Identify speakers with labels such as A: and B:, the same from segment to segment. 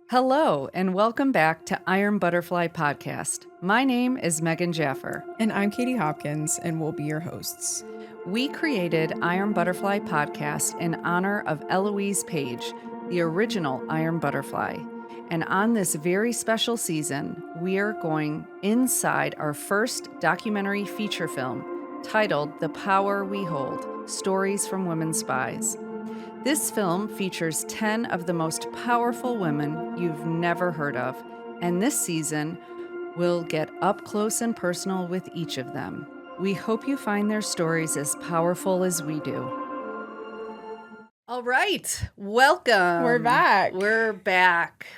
A: Hello, and welcome back to Iron Butterfly Podcast. My name is Megan Jaffer.
B: And I'm Katie Hopkins, and we'll be your hosts.
A: We created Iron Butterfly Podcast in honor of Eloise Page, the original Iron Butterfly. And on this very special season, we are going inside our first documentary feature film titled The Power We Hold: Stories from Women Spies. This film features 10 of the most powerful women you've never heard of, and this season, we'll get up close and personal with each of them. We hope you find their stories as powerful as we do. All right, welcome.
B: We're back.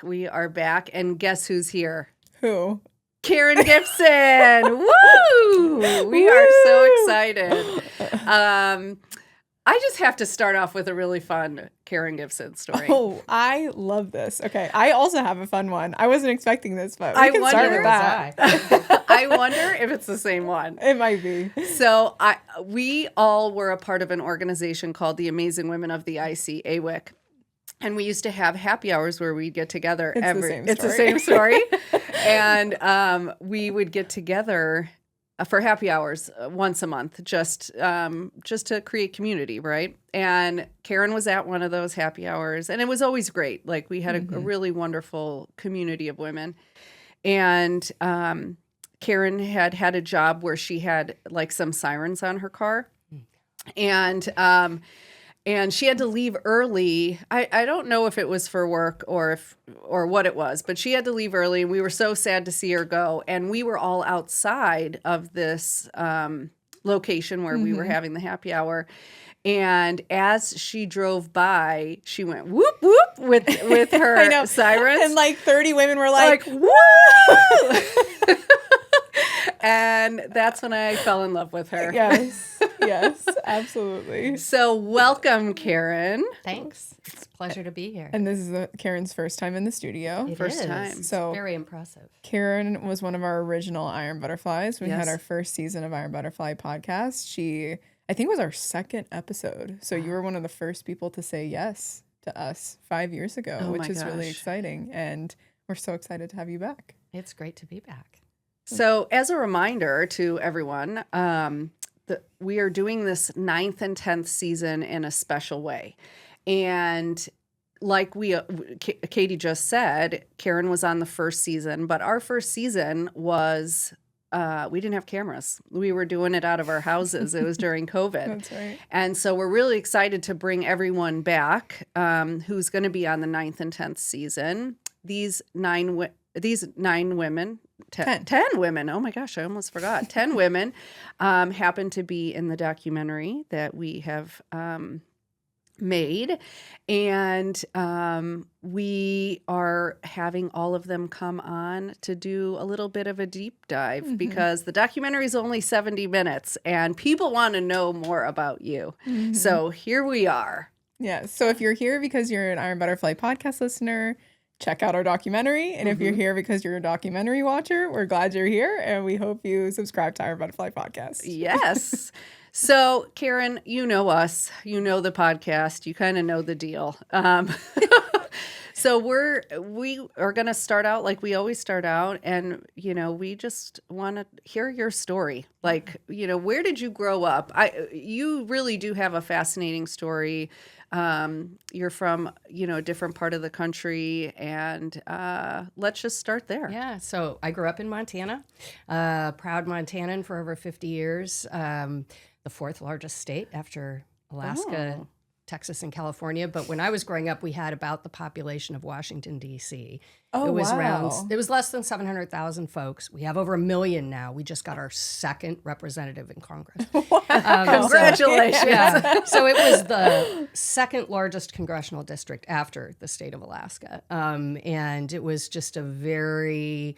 A: We are back, and guess who's here?
B: Who?
A: Karen Gibson. Woo! We are so excited. I just have to start off with a really fun Karen Gibson story.
B: Oh, I love this. Okay, I also have a fun one. I wasn't expecting this, but we can start with that.
A: I wonder if it's the same one.
B: It might be.
A: So we all were a part of an organization called the Amazing Women of the IC, AWIC. And we used to have happy hours where we'd get together.
B: It's
A: the same story. And we would get together for happy hours once a month, just to create community, right? And Karen was at one of those happy hours, and it was always great. Like, we had a really wonderful community of women. And Karen had a job where she had like some sirens on her car, and she had to leave early. I don't know if it was for work or what it was, but she had to leave early, and we were so sad to see her go. And we were all outside of this location where we were having the happy hour. And as she drove by, she went whoop whoop with her sirens,
B: and like 30 women were like
A: woo! And that's when I fell in love with her.
B: Yes, absolutely.
A: So welcome, Karen.
C: Thanks. It's a pleasure to be here.
B: And this is Karen's first time in the studio.
A: First time.
B: So
C: very impressive.
B: Karen was one of our original Iron Butterflies. We had our first season of Iron Butterfly podcast. I think it was our second episode. So you were one of the first people to say yes to us 5 years ago, which is really exciting. And we're so excited to have you back.
C: It's great to be back.
A: So as a reminder to everyone, we are doing this 9th and 10th season in a special way. And like Katie just said, Karen was on the first season, but our first season was, we didn't have cameras. We were doing it out of our houses. It was during COVID.
B: That's right.
A: And so we're really excited to bring everyone back who's going to be on the 9th and 10th season. These nine women, 10 women, oh my gosh, I almost forgot. 10 women happen to be in the documentary that we have made. And we are having all of them come on to do a little bit of a deep dive because the documentary is only 70 minutes and people want to know more about you. So here we are.
B: Yeah. So if you're here because you're an Iron Butterfly podcast listener, check out our documentary. And if you're here because you're a documentary watcher, we're glad you're here. And we hope you subscribe to our Butterfly podcast.
A: Yes. So, Karen, you know us. You know the podcast. You kind of know the deal. So we are going to start out like we always start out. And, we just want to hear your story. Like, where did you grow up? You really do have a fascinating story. You're from, a different part of the country, and let's just start there.
C: Yeah, so I grew up in Montana, proud Montanan for over 50 years, the fourth largest state after Alaska, Texas, and California. But when I was growing up, we had about the population of Washington, D.C.
B: Oh,
C: it was
B: wow.
C: It was less than 700,000 folks. We have over 1 million now. We just got our second representative in Congress.
A: Congratulations.
C: So it was the second largest congressional district after the state of Alaska. And it was just a very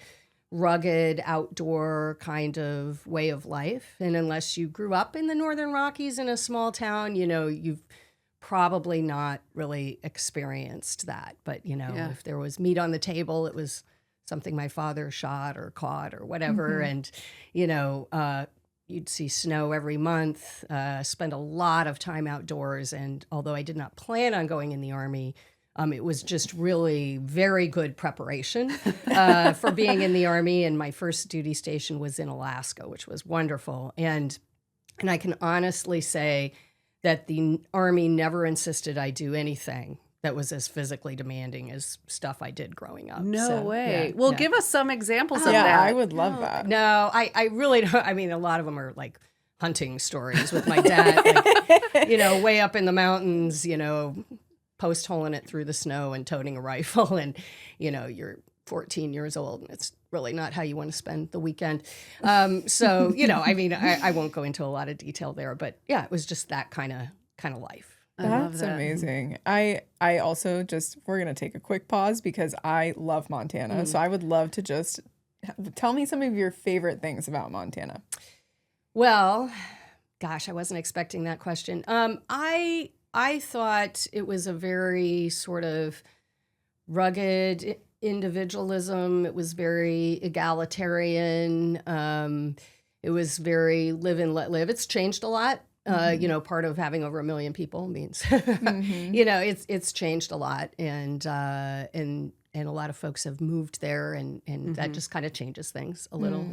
C: rugged outdoor kind of way of life. And unless you grew up in the Northern Rockies in a small town, you've probably not really experienced that. But, if there was meat on the table, it was something my father shot or caught or whatever. And, you'd see snow every month, spend a lot of time outdoors. And although I did not plan on going in the Army, It was just really very good preparation for being in the Army. And my first duty station was in Alaska, which was wonderful. And I can honestly say that the Army never insisted I do anything that was as physically demanding as stuff I did growing up.
A: No way. Well, give us some examples of that.
B: Yeah, I would love that.
C: No, I really don't. I mean, a lot of them are like hunting stories with my dad, like, way up in the mountains, post holing it through the snow and toting a rifle. And, you're 14 years old and it's really not how you want to spend the weekend. So, I mean, I won't go into a lot of detail there, but yeah, it was just that kind of life.
B: That's amazing. I also we're going to take a quick pause because I love Montana. So I would love to just tell me some of your favorite things about Montana.
C: Well, gosh, I wasn't expecting that question. I thought it was a very sort of rugged individualism. It was very egalitarian. It was very live and let live. It's changed a lot. Part of having over 1 million people means, it's changed a lot, and a lot of folks have moved there, and that just kind of changes things a little.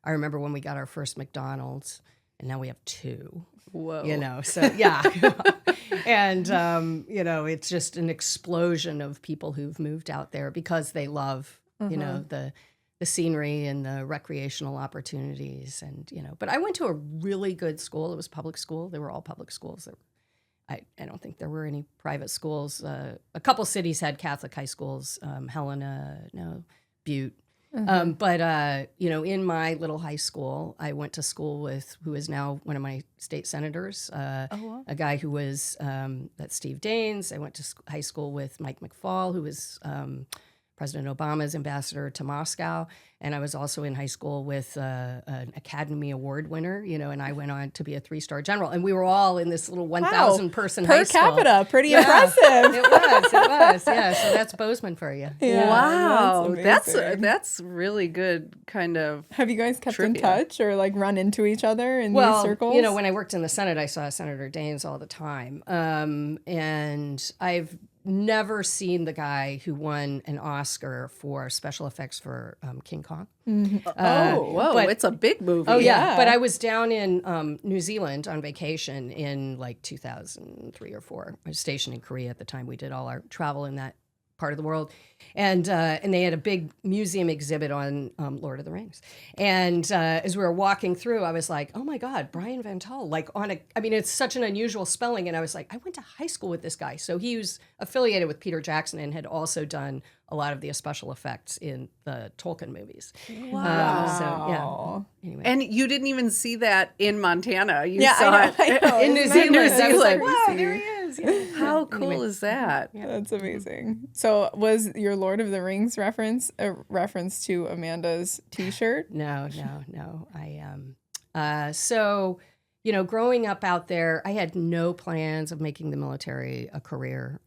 C: I remember when we got our first McDonald's, and now we have 2.
A: Whoa.
C: So yeah, and it's just an explosion of people who've moved out there because they love, the scenery and the recreational opportunities. And, but I went to a really good school. It was public school. They were all public schools. I don't think there were any private schools. A couple cities had Catholic high schools, Helena, Butte. But in my little high school, I went to school with who is now one of my state senators, a guy who was, that's Steve Daines. I went to high school with Mike McFaul, who was President Obama's ambassador to Moscow. And I was also in high school with an Academy Award winner, and I went on to be a 3-star general. And we were all in this little 1,000 person high school.
B: Per capita, pretty impressive.
C: It was. Yeah, so that's Bozeman for you.
B: Yeah,
A: wow. That's really good kind of
B: Have you guys kept
A: trivia.
B: in touch or like run into each other in these circles?
C: When I worked in the Senate, I saw Senator Daines all the time. And I've never seen the guy who won an Oscar for special effects for King Kong.
A: Whoa, it's a big movie.
C: Oh, yeah. But I was down in New Zealand on vacation in like 2003 or 4. I was stationed in Korea at the time. We did all our travel in that part of the world. And they had a big museum exhibit on Lord of the Rings. And as we were walking through, I was like, oh my God, Brian Van Tull, it's such an unusual spelling. And I was like, I went to high school with this guy. So he was affiliated with Peter Jackson and had also done a lot of the special effects in the Tolkien movies.
A: Wow.
C: Anyway.
A: And you didn't even see that in Montana. You
B: I
A: saw
B: know.
A: it in New Zealand.
C: I was like, wow, there he is. Yeah.
A: How cool is that?
C: Yeah.
B: That's amazing. So was your Lord of the Rings reference a reference to Amanda's T-shirt?
C: No. So, growing up out there, I had no plans of making the military a career.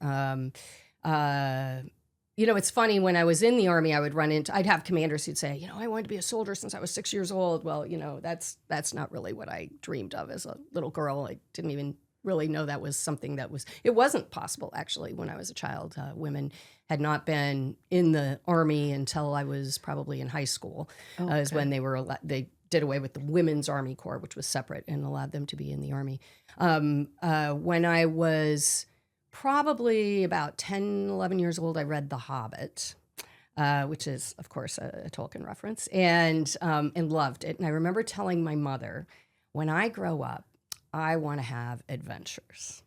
C: It's funny, when I was in the Army, I'd have commanders who'd say, I wanted to be a soldier since I was 6 years old. Well, that's not really what I dreamed of as a little girl. I didn't even really know that was something it wasn't possible, actually, when I was a child. Women had not been in the Army until I was probably in high school, is when they did away with the Women's Army Corps, which was separate, and allowed them to be in the Army. When I was probably about 10, 11 years old, I read The Hobbit, which is, of course, a Tolkien reference, and loved it. And I remember telling my mother, when I grow up, I want to have adventures.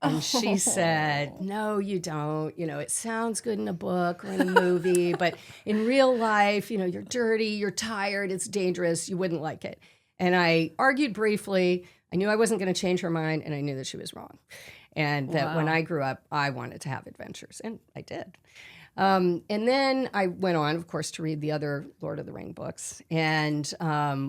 C: And she said, no, you don't. It sounds good in a book or in a movie, but in real life, you're dirty, you're tired, it's dangerous, you wouldn't like it. And I argued briefly. I knew I wasn't going to change her mind, and I knew that she was wrong. And that when I grew up, I wanted to have adventures, and I did. And then I went on, of course, to read the other Lord of the Ring books, and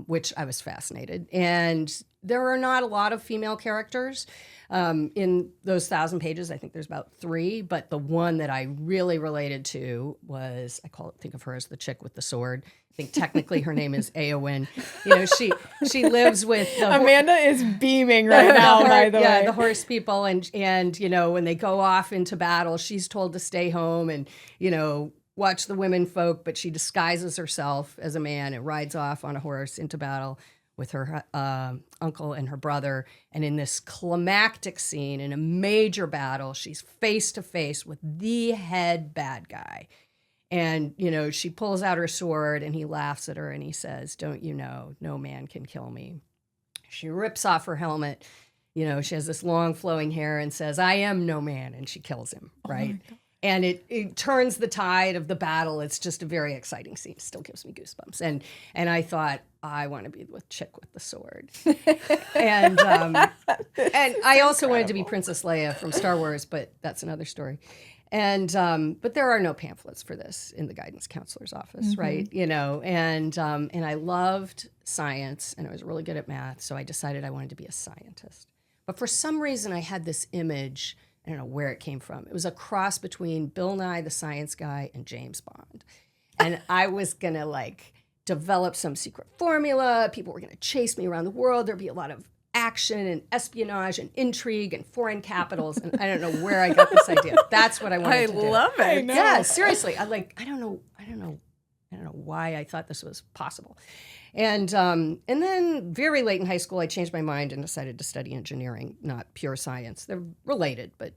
C: which I was fascinated. And there are not a lot of female characters in those 1,000 pages. I think there's about 3, but the one that I really related to was, think of her as the chick with the sword. I think technically her name is Eowyn. You know, she lives with
B: Amanda is beaming right now, by the way.
C: The horse people, and you know, when they go off into battle, she's told to stay home and, you know, watch the women folk, but she disguises herself as a man and rides off on a horse into battle with her uncle and her brother. And in this climactic scene, in a major battle, she's face to face with the head bad guy. And, you know, she pulls out her sword and he laughs at her and he says, "Don't you know, no man can kill me." She rips off her helmet. You know, she has this long flowing hair and says, "I am no man." And she kills him, right? And it turns the tide of the battle. It's just a very exciting scene. Still gives me goosebumps. And I thought, I want to be the chick with the sword. and I also wanted to be Princess Leia from Star Wars, but that's another story. And but there are no pamphlets for this in the guidance counselor's office, right? You know, and I loved science and I was really good at math, so I decided I wanted to be a scientist. But for some reason, I had this image. I don't know where it came from. It was a cross between Bill Nye the Science Guy and James Bond, and I was gonna like develop some secret formula. People were gonna chase me around the world. There'd be a lot of action and espionage and intrigue and foreign capitals, and I don't know where I got this idea. That's what I wanted to do.
A: I love it.
C: Yeah, seriously. I don't know why I thought this was possible. And then very late in high school, I changed my mind and decided to study engineering, not pure science. They're related, but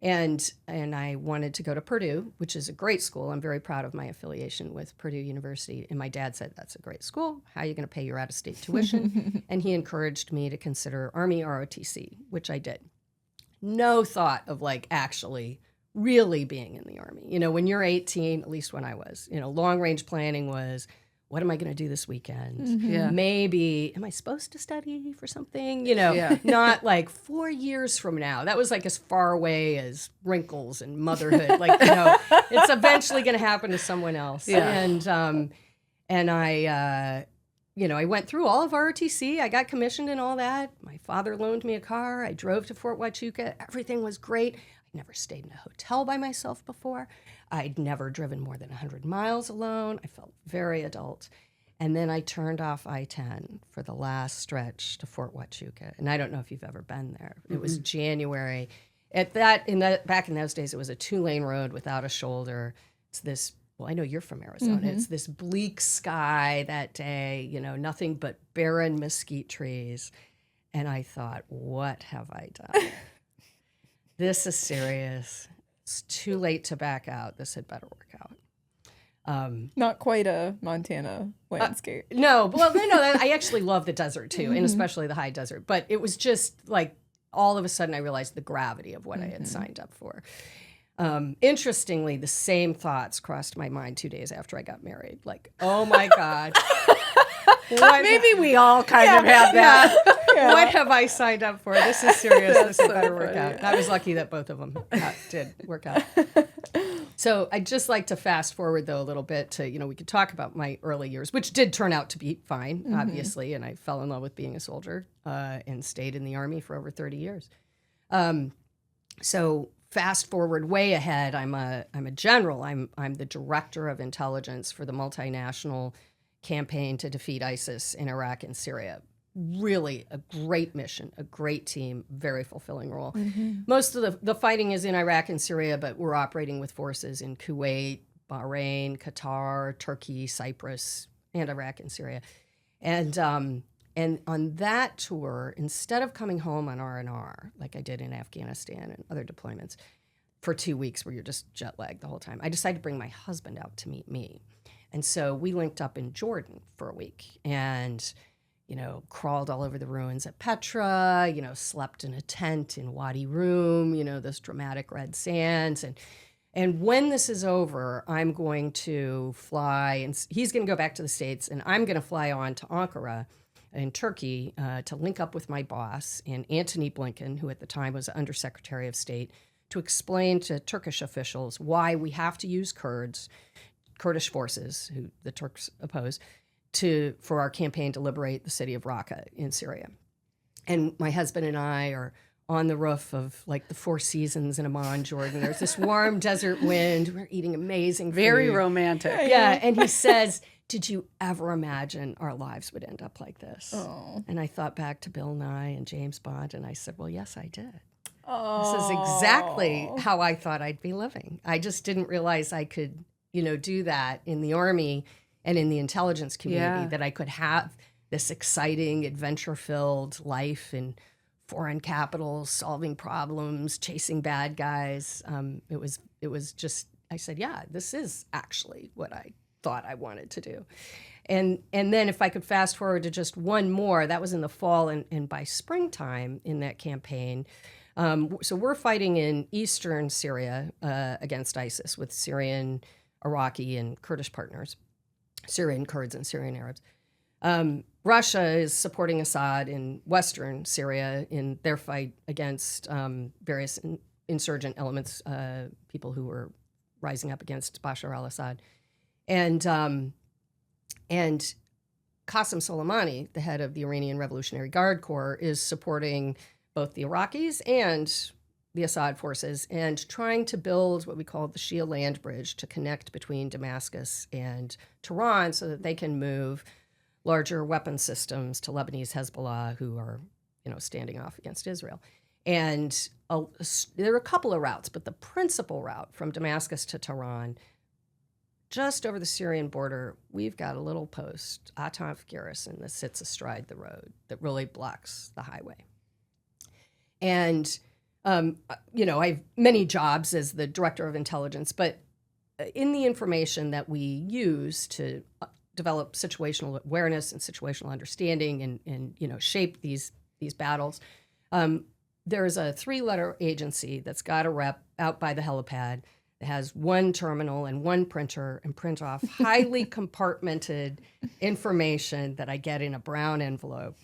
C: and I wanted to go to Purdue, which is a great school. I'm very proud of my affiliation with Purdue University. And my dad said, "That's a great school. How are you going to pay your out-of-state tuition?" And he encouraged me to consider Army ROTC, which I did. No thought of like actually really being in the Army. You know, when you're 18, at least when I was, you know, long-range planning was, what am I going to do this weekend?
A: Yeah.
C: Maybe, am I supposed to study for something? You know, not like 4 years from now. That was like as far away as wrinkles and motherhood. Like, you know, it's eventually going to happen to someone else.
A: Yeah.
C: And I, you know, I went through all of ROTC. I got commissioned and all that. My father loaned me a car. I drove to Fort Huachuca. Everything was great. I never stayed in a hotel by myself before. I'd never driven more than 100 miles alone. I felt very adult. And then I turned off I-10 for the last stretch to Fort Huachuca. And I don't know if you've ever been there. It was January. Back in those days, it was a 2-lane road without a shoulder. It's this, well, I know you're from Arizona. It's this bleak sky that day, you know, nothing but barren mesquite trees. And I thought, what have I done? This is serious. It's too late to back out. This had better work out.
B: Not quite a Montana landscape.
C: No, I actually love the desert too, and especially the high desert. But it was just like all of a sudden I realized the gravity of what I had signed up for. Interestingly, the same thoughts crossed my mind 2 days after I got married. Like, oh my God.
A: Maybe we all kind of have that.
C: Yeah. What have I signed up for? This is serious. This had better work out. I was lucky that both of them did work out. So I'd just like to fast forward, though, a little bit to, you know, we could talk about my early years, which did turn out to be fine, obviously. And I fell in love with being a soldier and stayed in the Army for over 30 years. So fast forward way ahead, I'm a general. I'm the director of intelligence for the multinational campaign to defeat ISIS in Iraq and Syria. Really a great mission, a great team, very fulfilling role. Most of the fighting is in Iraq and Syria, but we're operating with forces in Kuwait, Bahrain, Qatar, Turkey, Cyprus, and Iraq and Syria. And on that tour, instead of coming home on R&R, like I did in Afghanistan and other deployments, for 2 weeks where you're just jet lagged the whole time, I decided to bring my husband out to meet me. And so we linked up in Jordan for a week and, you know, crawled all over the ruins at Petra, you know, slept in a tent in Wadi Rum, you know, those dramatic red sands. And when this is over, I'm going to fly, and he's going to go back to the States, and I'm going to fly on to Ankara in Turkey to link up with my boss and Antony Blinken, who at the time was Undersecretary of State, to explain to Turkish officials why we have to use Kurdish forces, who the Turks oppose, for our campaign to liberate the city of Raqqa in Syria. And my husband and I are on the roof of like the Four Seasons in Amman, Jordan. There's this warm desert wind. We're eating amazing food.
A: Very romantic.
C: Yeah. And he says, did you ever imagine our lives would end up like this?
B: Oh.
C: And I thought back to Bill Nye and James Bond, and I said, well, yes, I did.
B: Oh.
C: This is exactly how I thought I'd be living. I just didn't realize I could, do that in the Army and in the intelligence community, that I could have this exciting, adventure-filled life in foreign capitals, solving problems, chasing bad guys. It was just, I said, yeah, this is actually what I thought I wanted to do. And then if I could fast forward to just one more, that was in the fall, and by springtime in that campaign, so we're fighting in eastern Syria against ISIS with Syrian, Iraqi, and Kurdish partners, Syrian Kurds and Syrian Arabs. Russia is supporting Assad in western Syria in their fight against various insurgent elements, people who were rising up against Bashar al-Assad. And Qasem Soleimani, the head of the Iranian Revolutionary Guard Corps, is supporting both the Iraqis and the Assad forces and trying to build what we call the Shia land bridge to connect between Damascus and Tehran so that they can move larger weapon systems to Lebanese Hezbollah, who are, standing off against Israel. And there are a couple of routes, but the principal route from Damascus to Tehran, just over the Syrian border, we've got a little post, Atanf garrison, that sits astride the road that really blocks the highway. And, I have many jobs as the director of intelligence, but in the information that we use to develop situational awareness and situational understanding and shape these battles, there's a 3-letter agency that's got a rep out by the helipad that has one terminal and one printer and print off highly compartmented information that I get in a brown envelope.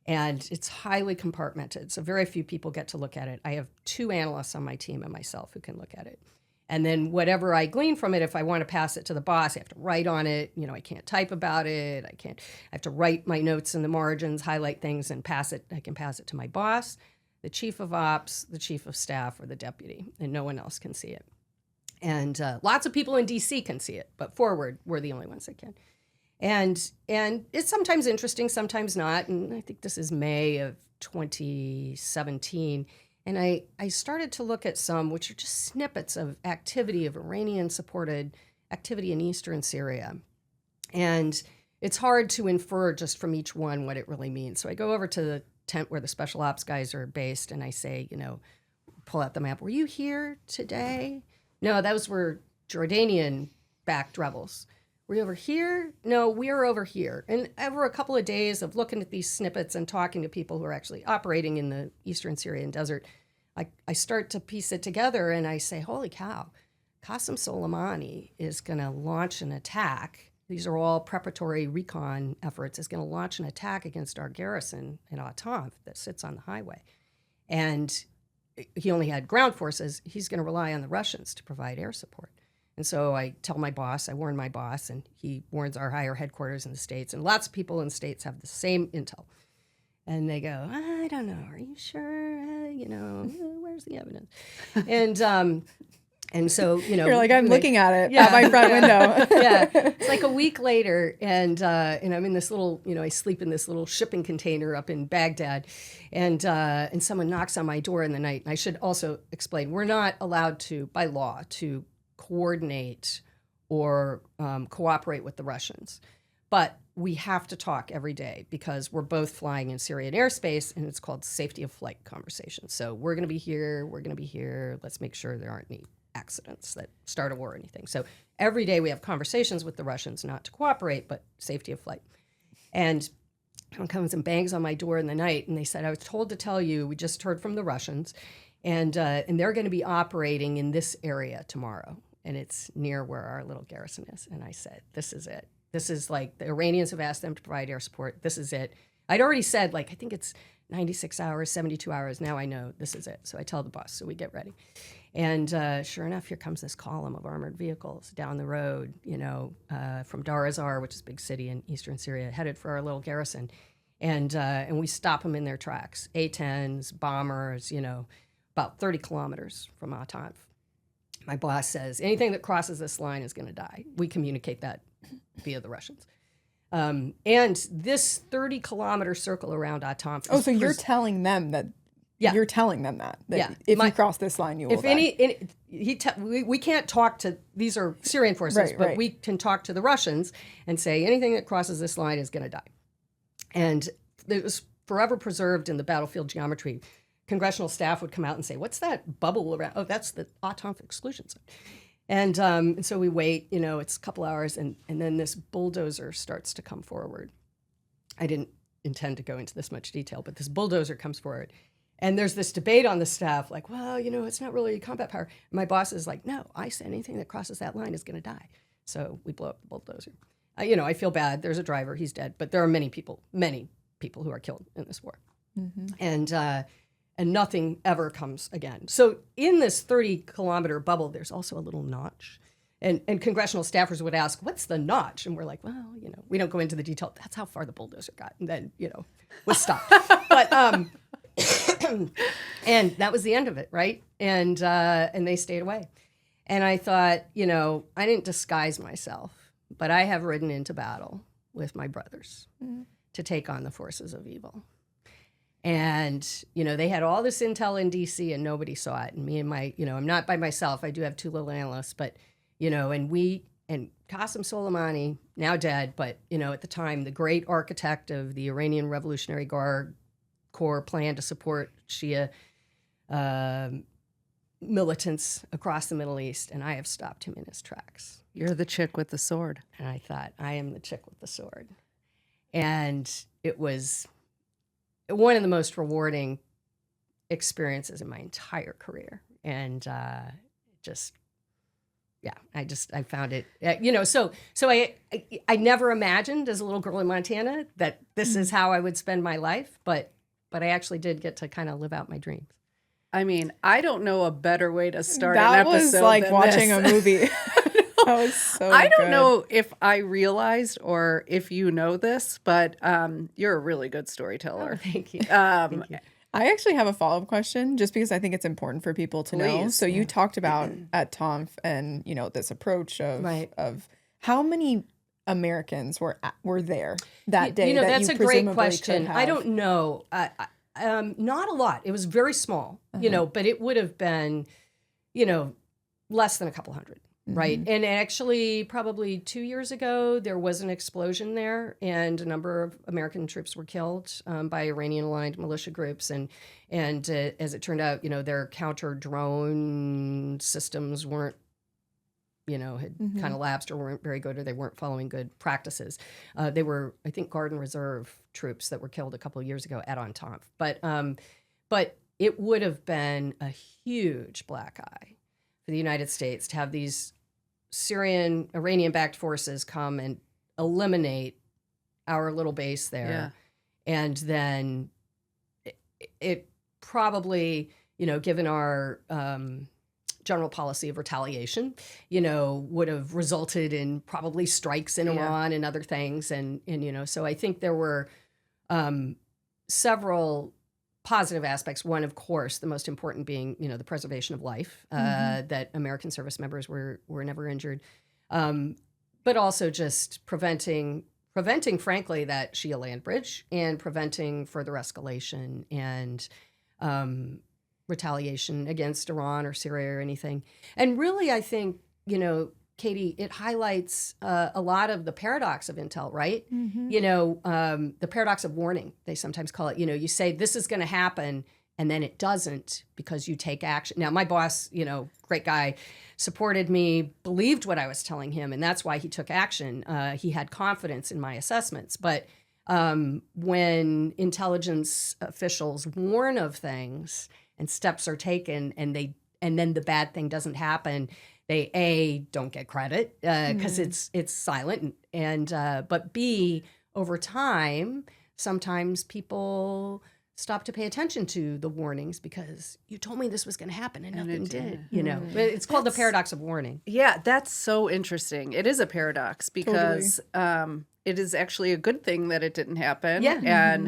C: And it's highly compartmented, so very few people get to look at it. I have 2 analysts on my team and myself who can look at it. And then whatever I glean from it, if I want to pass it to the boss, I have to write on it. I can't type about it. I have to write my notes in the margins, highlight things, and pass it. I can pass it to my boss, the chief of ops, the chief of staff, or the deputy, and no one else can see it. And lots of people in DC can see it, but forward, we're the only ones that can. And it's sometimes interesting, sometimes not. And I think this is May of 2017. And I started to look at some, which are just snippets of activity, of Iranian-supported activity in eastern Syria. And it's hard to infer just from each one what it really means. So I go over to the tent where the special ops guys are based, and I say, pull out the map. Were you here today? No, those were Jordanian-backed rebels. Were you over here? No, we're over here. And over a couple of days of looking at these snippets and talking to people who are actually operating in the eastern Syrian desert, I start to piece it together, and I say, holy cow, Qasem Soleimani is going to launch an attack. These are all preparatory recon efforts. Is going to launch an attack against our garrison in Atanf that sits on the highway. And he only had ground forces. He's going to rely on the Russians to provide air support. And so I tell my boss, I warn my boss, and he warns our higher headquarters in the States. And lots of people in the States have the same intel. And they go, I don't know, are you sure? Where's the evidence? And so,
B: You're like, I'm looking at it at my front window.
C: Yeah. It's like a week later, and I'm in this little, I sleep in this little shipping container up in Baghdad, and someone knocks on my door in the night. And I should also explain, we're not allowed to, by law, to coordinate or cooperate with the Russians. But we have to talk every day because we're both flying in Syrian airspace, and it's called safety of flight conversations. So we're going to be here. Let's make sure there aren't any accidents that start a war or anything. So every day we have conversations with the Russians, not to cooperate, but safety of flight. And someone comes and bangs on my door in the night, and they said, I was told to tell you, we just heard from the Russians, and they're going to be operating in this area tomorrow. And it's near where our little garrison is. And I said, this is it. This is like the Iranians have asked them to provide air support. This is it. I'd already said, I think it's 96 hours, 72 hours. Now I know this is it. So I tell the boss, so we get ready. And sure enough, here comes this column of armored vehicles down the road, from Dar es-Zar, which is a big city in eastern Syria, headed for our little garrison. And we stop them in their tracks. A-10s, bombers, about 30 kilometers from Atanf. My boss says, anything that crosses this line is going to die. We communicate that via the Russians. And this 30-kilometer circle around Atanf.
B: Oh, so you're telling them that. Yeah. You're telling them that if you cross this line, you will die.
C: We can't talk to, these are Syrian forces, but we can talk to the Russians and say anything that crosses this line is going to die. And it was forever preserved in the battlefield geometry. Congressional staff would come out and say, what's that bubble around? Oh, that's the Atanf exclusion zone. And so we wait, it's a couple hours, and then this bulldozer starts to come forward. I didn't intend to go into this much detail, but this bulldozer comes forward. And there's this debate on the staff, like, well, it's not really combat power. And my boss is like, no, I said anything that crosses that line is going to die. So we blow up the bulldozer. I feel bad. There's a driver. He's dead. But there are many people who are killed in this war. Mm-hmm. And nothing ever comes again. So in this 30-kilometer bubble, there's also a little notch. And congressional staffers would ask, what's the notch? And we're like, well, we don't go into the detail. That's how far the bulldozer got. And then, was stopped. But and that was the end of it, right? And they stayed away. And I thought, I didn't disguise myself, but I have ridden into battle with my brothers to take on the forces of evil. And, they had all this intel in D.C. and nobody saw it. And me and my, I'm not by myself. I do have two little analysts, but, and Qasem Soleimani, now dead, but, at the time, the great architect of the Iranian Revolutionary Guard Corps plan to support Shia militants across the Middle East, and I have stopped him in his tracks.
A: You're the chick with the sword.
C: And I thought, I am the chick with the sword. And it was one of the most rewarding experiences in my entire career. And I found it, so I never imagined as a little girl in Montana that this is how I would spend my life, but I actually did get to kind of live out my dreams.
A: I mean, I don't know a better way to start an episode.
B: That was like
A: than
B: watching
A: this.
B: a movie. That was so
A: I don't
B: good.
A: know if I realized or if you know this, but you're a really good storyteller.
C: Oh, thank you.
B: Thank you. I actually have a follow-up question just because I think it's important for people to know. So you talked about at TOMF and, this approach of how many Americans were there that day?
C: That's a great question. I don't know. Not a lot. It was very small, but it would have been, less than a couple hundred. Right. And actually, probably 2 years ago, there was an explosion there, and a number of American troops were killed by Iranian-aligned militia groups. And as it turned out, their counter-drone systems weren't, had kind of lapsed or weren't very good, or they weren't following good practices. They were, I think, Guard and Reserve troops that were killed a couple of years ago at Entente. But it would have been a huge black eye for the United States to have these Syrian, Iranian-backed forces come and eliminate our little base there. Yeah. And then it probably, given our general policy of retaliation, would have resulted in probably strikes in Iran and other things. And so I think there were several positive aspects. One, of course, the most important being, the preservation of life, that American service members were never injured. But also just preventing, frankly, that Shia land bridge and preventing further escalation and retaliation against Iran or Syria or anything. And really, I think, Katie, it highlights a lot of the paradox of intel, right? The paradox of warning, they sometimes call it. You say this is going to happen, and then it doesn't because you take action. Now, my boss, great guy, supported me, believed what I was telling him, and that's why he took action. He had confidence in my assessments. But when intelligence officials warn of things and steps are taken, and then the bad thing doesn't happen, they don't get credit because it's silent, and but B, over time, sometimes people stop to pay attention to the warnings because you told me this was going to happen and nothing
A: it
C: did.
A: did.
C: You know, it's called the paradox of warning.
A: Yeah, that's so interesting. It is a paradox because it is actually a good thing that it didn't happen.
C: Yeah.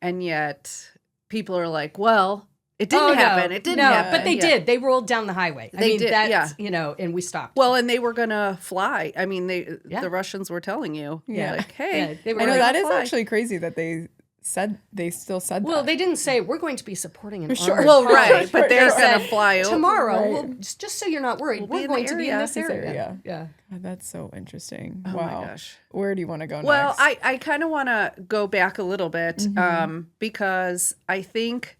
A: And yet people are like, well, it didn't happen. It didn't happen.
C: But they did. They rolled down the highway.
A: They did,
C: that's, you know, and we stopped.
A: Well, and they were going to fly. I mean, the Russians were telling you, like, hey,
C: they were
B: I know
C: gonna
B: that is
C: fly.
B: actually crazy that they still said that.
C: Well, they didn't say we're going to be supporting an
B: Sure.
C: armored
A: well,
C: car.
A: right, but they're
C: They
A: going to
C: said,
A: fly over.
C: tomorrow,
B: Right.
C: we'll, just so you're not worried,
A: We'll be
C: we're
A: in
C: going
A: the
C: to be in
A: area.
C: this area. Yeah.
B: God, that's so interesting.
A: Oh
B: wow.
A: my gosh.
B: Where do you want to go
A: Well,
B: next?
A: I kind of want to go back a little bit because I think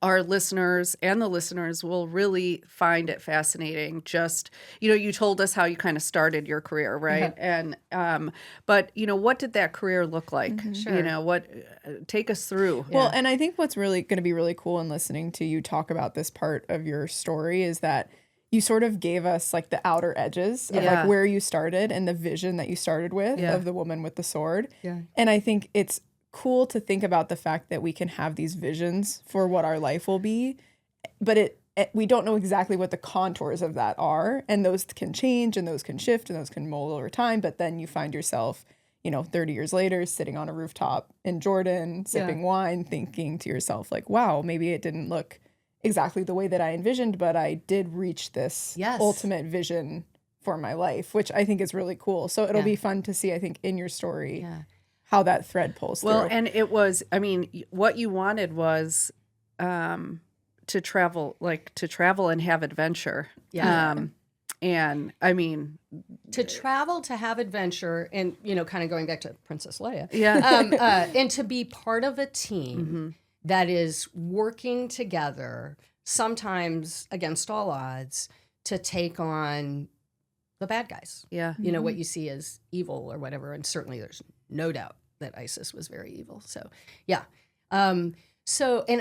A: our listeners and the listeners will really find it fascinating. Just, you know, you told us how you kind of started your career, right? And, but, you know, what did that career look like?
C: Sure.
A: You know, take us through.
B: Well, and I think what's really going to be really cool in listening to you talk about this part of your story is that you sort of gave us like the outer edges of like where you started and the vision that you started with of the woman with the sword.
C: Yeah.
B: And I think it's cool to think about the fact that we can have these visions for what our life will be, but we don't know exactly what the contours of that are, and those can change and those can shift and those can mold over time. But then you find yourself, you know, 30 years later sitting on a rooftop in Jordan sipping wine, thinking to yourself like, wow, maybe it didn't look exactly the way that I envisioned, but I did reach this ultimate vision for my life, which I think is really cool. So it'll be fun to see, I think, in your story how that thread pulls through.
A: Well, and it was, I mean, what you wanted was to travel and have adventure.
C: Yeah.
A: And I mean,
C: To travel, to have adventure, and, you know, kind of going back to Princess Leia.
A: Yeah.
C: And to be part of a team that is working together, sometimes against all odds, to take on the bad guys.
A: Yeah.
C: You know, what you see as evil or whatever. And certainly there's no doubt that ISIS was very evil. So, yeah. And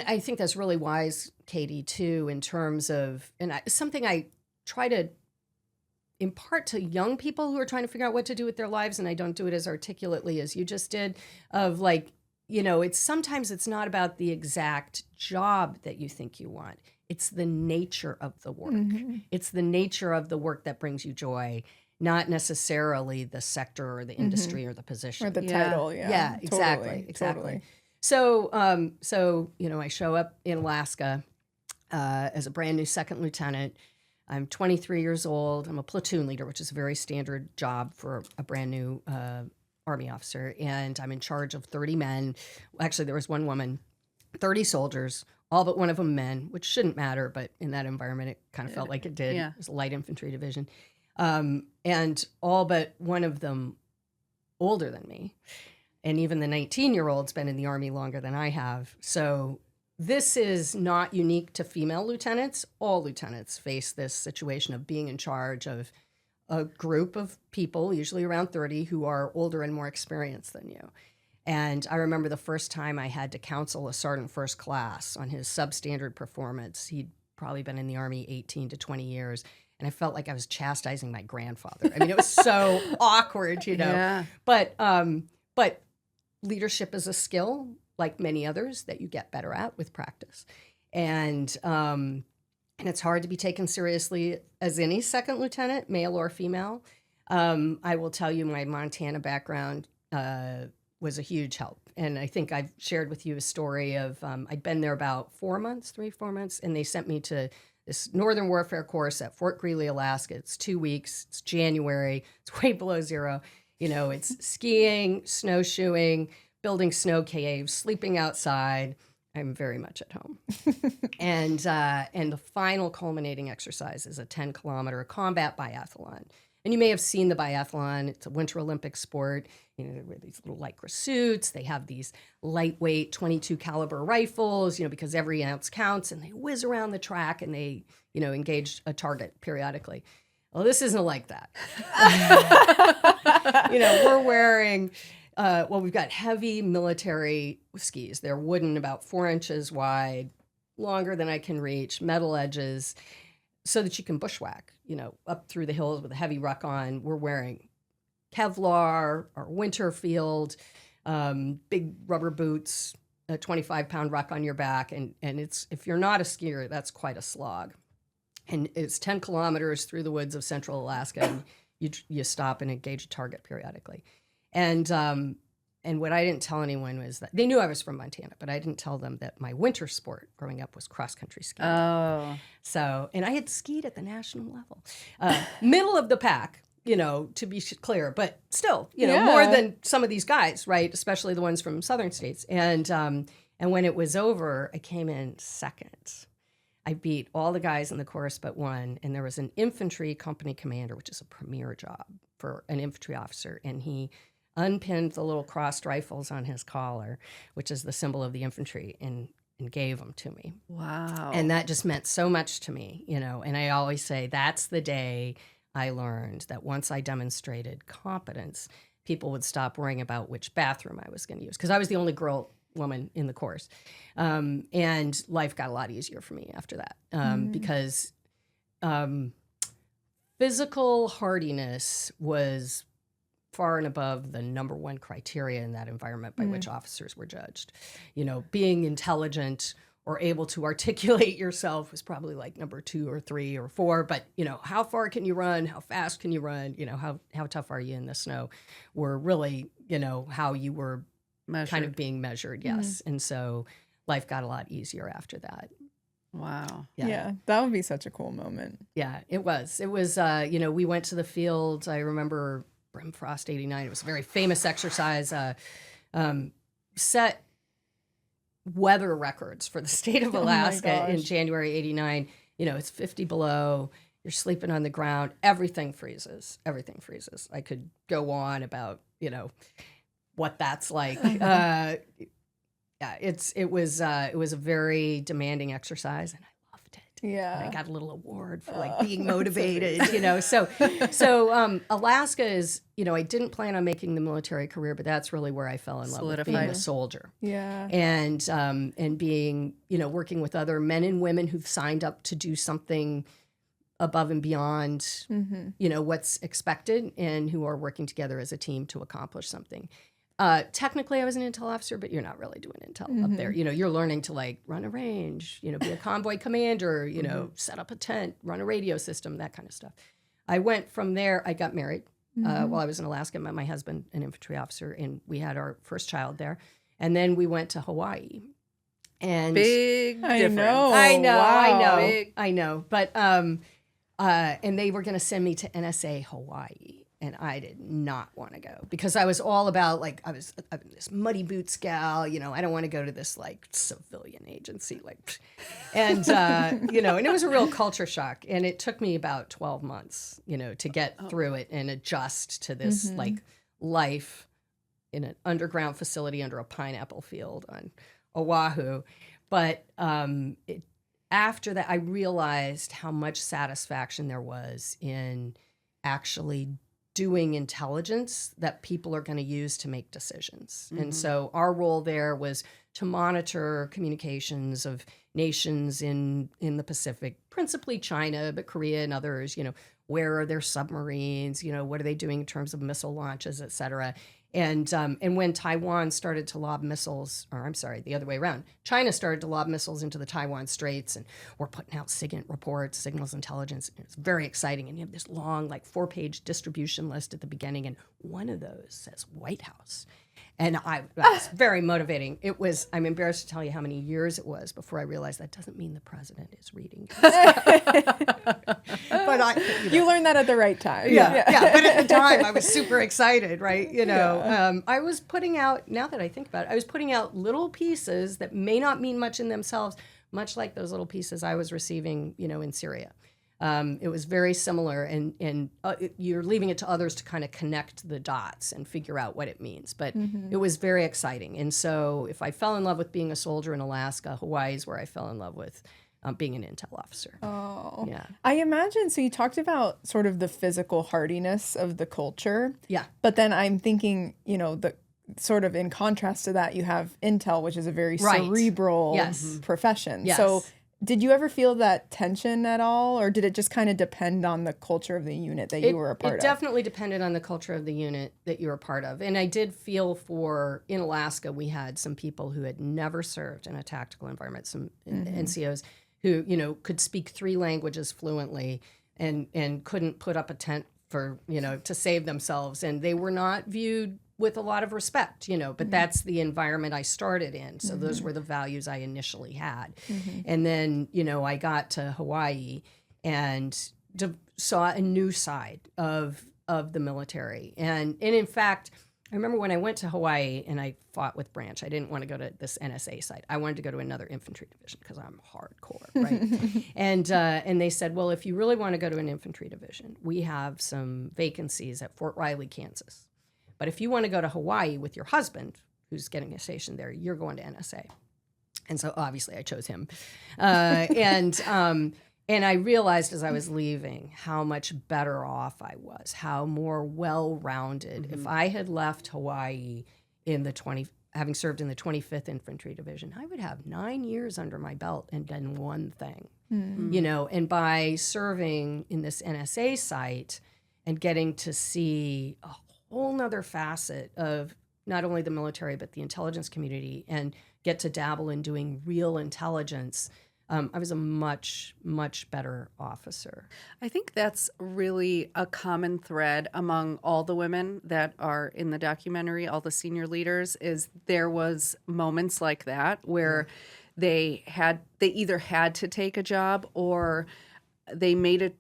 C: I think that's really wise, Katie, too, in terms of, something I try to impart to young people who are trying to figure out what to do with their lives, and I don't do it as articulately as you just did, of like, you know, sometimes it's not about the exact job that you think you want. It's the nature of the work. It's the nature of the work that brings you joy, not necessarily the sector or the industry or the position.
B: Or the title,
C: Yeah, exactly.
B: Totally.
C: So, you know, I show up in Alaska as a brand new second lieutenant. I'm 23 years old. I'm a platoon leader, which is a very standard job for a brand new Army officer. And I'm in charge of 30 men. Actually, there was one woman, 30 soldiers, all but one of them men, which shouldn't matter, but in that environment, it kind of felt like it did.
A: Yeah.
C: It was a light infantry division. And all but one of them older than me. And even the 19-year-old's been in the Army longer than I have. So this is not unique to female lieutenants. All lieutenants face this situation of being in charge of a group of people, usually around 30, who are older and more experienced than you. And I remember the first time I had to counsel a sergeant first class on his substandard performance. He'd probably been in the Army 18 to 20 years. And I felt like I was chastising my grandfather. I mean, it was so awkward, you know.
A: Yeah.
C: But leadership is a skill, like many others, that you get better at with practice. And it's hard to be taken seriously as any second lieutenant, male or female. I will tell you my Montana background was a huge help. And I think I've shared with you a story of I'd been there about 4 months, 4 months, and they sent me to this Northern Warfare course at Fort Greely, Alaska. It's 2 weeks. It's January. It's way below zero. You know, it's skiing, snowshoeing, building snow caves, sleeping outside. I'm very much at home. And the final culminating exercise is a 10-kilometer combat biathlon. And you may have seen the biathlon. It's a Winter Olympic sport. You know, they wear these little lycra suits. They have these lightweight 22 caliber rifles, you know, because every ounce counts, and they whiz around the track and they, you know, engage a target periodically. Well, this isn't like that. You know, we're wearing, we've got heavy military skis. They're wooden, about 4 inches wide, longer than I can reach, metal edges, so that you can bushwhack, you know, up through the hills with a heavy ruck on. We're wearing Kevlar, our Winterfield, big rubber boots, a 25-pound ruck on your back, and it's, if you're not a skier, that's quite a slog. And it's 10 kilometers through the woods of central Alaska, and you stop and engage a target periodically. And what I didn't tell anyone was that they knew I was from Montana, but I didn't tell them that my winter sport growing up was cross-country skiing.
A: Oh.
C: So, and I had skied at the national level. Middle of the pack, to be clear, but still, more than some of these guys, right? Especially the ones from southern states. And when it was over, I came in second. I beat all the guys in the course but one, and there was an infantry company commander, which is a premier job for an infantry officer, and he unpinned the little crossed rifles on his collar, which is the symbol of the infantry, and gave them to me.
A: Wow.
C: And that just meant so much to me, and I always say that's the day I learned that once I demonstrated competence, people would stop worrying about which bathroom I was going to use, because I was the only woman in the course. And life got a lot easier for me after that, because physical hardiness was far and above the number one criteria in that environment by which officers were judged. Being intelligent or able to articulate yourself was probably like number 2 or 3 or 4. But, how far can you run? How fast can you run? How tough are you in the snow were really, how you were kind of being measured. Yes. And so life got a lot easier after that.
A: Wow.
B: Yeah. That would be such a cool moment.
C: Yeah, it was. It was, we went to the field. I remember Brimfrost 89. It was a very famous exercise, set weather records for the state of Alaska in January 89. It's 50 below. You're sleeping on the ground. Everything freezes. I could go on about, what that's like. It was a very demanding exercise, and I loved it.
B: Yeah.
C: And I got a little award for being motivated, So Alaska is, I didn't plan on making the military career, but that's really where I fell in love with being a soldier.
B: Yeah.
C: And being, working with other men and women who've signed up to do something above and beyond, what's expected, and who are working together as a team to accomplish something. Technically, I was an intel officer, but you're not really doing intel up there. You're learning to run a range, be a convoy commander, set up a tent, run a radio system, that kind of stuff. I went from there. I got married while I was in Alaska. Met my husband, an infantry officer, and we had our first child there. And then we went to Hawaii. And
A: big difference.
B: I
C: know. But and they were going to send me to NSA Hawaii. And I did not want to go because I was all about I'm this muddy boots gal, I don't want to go to this civilian agency, and and it was a real culture shock. And it took me about 12 months, to get through it and adjust to this life in an underground facility under a pineapple field on Oahu. But after that, I realized how much satisfaction there was in actually doing intelligence that people are going to use to make decisions. And so our role there was to monitor communications of nations in the Pacific, principally China, but Korea and others, where are their submarines, what are they doing in terms of missile launches, et cetera. And when Taiwan started to lob missiles, or I'm sorry, the other way around, China started to lob missiles into the Taiwan Straits, and we're putting out SIGINT reports, signals intelligence. And it's very exciting. And you have this long, 4-page distribution list at the beginning, and one of those says White House. And that was very motivating. It was, I'm embarrassed to tell you how many years it was before I realized that doesn't mean the president is reading. But
B: you learned that at the right time.
C: Yeah. But at the time, I was super excited, right? I was putting out, now that I think about it, I was putting out little pieces that may not mean much in themselves, much like those little pieces I was receiving, in Syria. It was very similar, and you're leaving it to others to kind of connect the dots and figure out what it means. But it was very exciting. And so if I fell in love with being a soldier in Alaska, Hawaii is where I fell in love with being an intel officer.
B: Oh,
C: yeah.
B: I imagine. So you talked about sort of the physical hardiness of the culture.
C: Yeah.
B: But then I'm thinking, the sort of in contrast to that, you have intel, which is a very cerebral profession.
C: Yes.
B: So Did you ever feel that tension at all, or did it just kind of depend on the culture of the unit that you were a part of?
C: It definitely depended on the culture of the unit that you were a part of. And I did feel in Alaska, we had some people who had never served in a tactical environment, some NCOs who, could speak 3 languages fluently and couldn't put up a tent for, to save themselves. And they were not viewed with a lot of respect, but that's the environment I started in. So those were the values I initially had. And then, I got to Hawaii and saw a new side of the military. And in fact, I remember when I went to Hawaii and I fought with Branch, I didn't want to go to this NSA site. I wanted to go to another infantry division because I'm hardcore, right? And they said, well, if you really want to go to an infantry division, we have some vacancies at Fort Riley, Kansas. But if you want to go to Hawaii with your husband, who's getting a station there, you're going to NSA. And so obviously I chose him. And I realized as I was leaving how much better off I was, how more well-rounded. If I had left Hawaii having served in the 25th Infantry Division, I would have 9 years under my belt and done one thing. And by serving in this NSA site and getting to see a whole nother facet of not only the military, but the intelligence community, and get to dabble in doing real intelligence, I was a much, much better officer.
A: I think that's really a common thread among all the women that are in the documentary, all the senior leaders, is there was moments like that where they either had to take a job or they made it.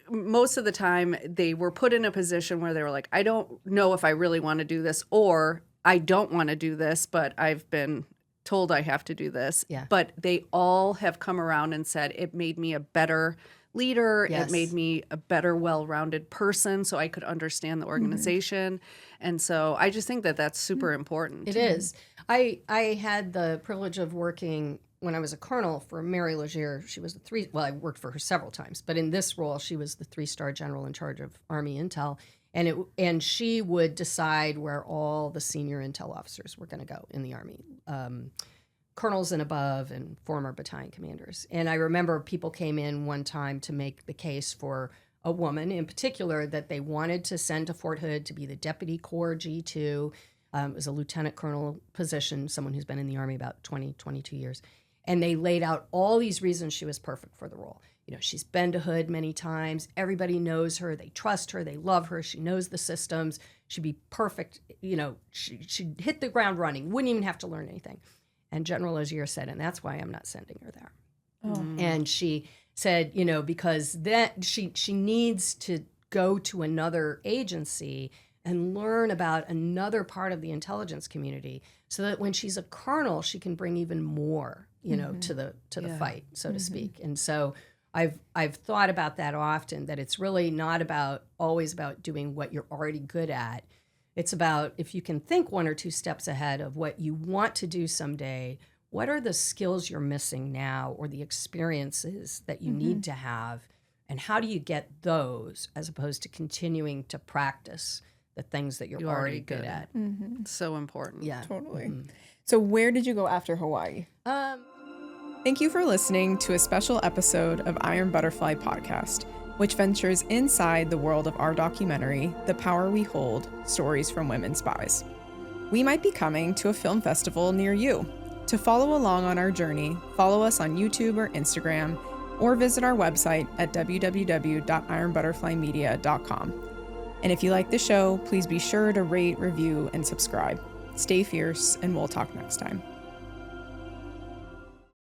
A: Most of the time they were put in a position where they were like, I don't know if I really want to do this, or I don't want to do this, but I've been told I have to do this.
C: Yeah.
A: But they all have come around and said it made me a better leader.
C: Yes.
A: It made me a better, well-rounded person so I could understand the organization. And so I just think that that's super important.
C: It is. I had the privilege of working when I was a colonel for Mary Legier. She was I worked for her several times, but in this role, she was the 3-star general in charge of Army Intel. And she would decide where all the senior intel officers were going to go in the Army, colonels and above and former battalion commanders. And I remember people came in one time to make the case for a woman in particular that they wanted to send to Fort Hood to be the Deputy Corps G2. It was a lieutenant colonel position, someone who's been in the Army about 20, 22 years. And they laid out all these reasons she was perfect for the role. She's been to Hood many times. Everybody knows her. They trust her. They love her. She knows the systems. She'd be perfect. She'd hit the ground running. Wouldn't even have to learn anything. And General Legier said, and that's why I'm not sending her there. Oh. And she said, because that she needs to go to another agency and learn about another part of the intelligence community so that when she's a colonel, she can bring even more, to the fight, so to speak. And so I've thought about that often, that it's really not always about doing what you're already good at. It's about, if you can think 1 or 2 steps ahead of what you want to do someday, what are the skills you're missing now or the experiences that you need to have, and how do you get those as opposed to continuing to practice the things that you're already good at.
A: It's so important.
C: Yeah.
B: Totally. So where did you go after Hawaii? Thank you for listening to a special episode of Iron Butterfly Podcast, which ventures inside the world of our documentary, The Power We Hold, Stories from Women Spies. We might be coming to a film festival near you. To follow along on our journey, follow us on YouTube or Instagram, or visit our website at www.ironbutterflymedia.com. And if you like the show, please be sure to rate, review, and subscribe. Stay fierce, and we'll talk next time.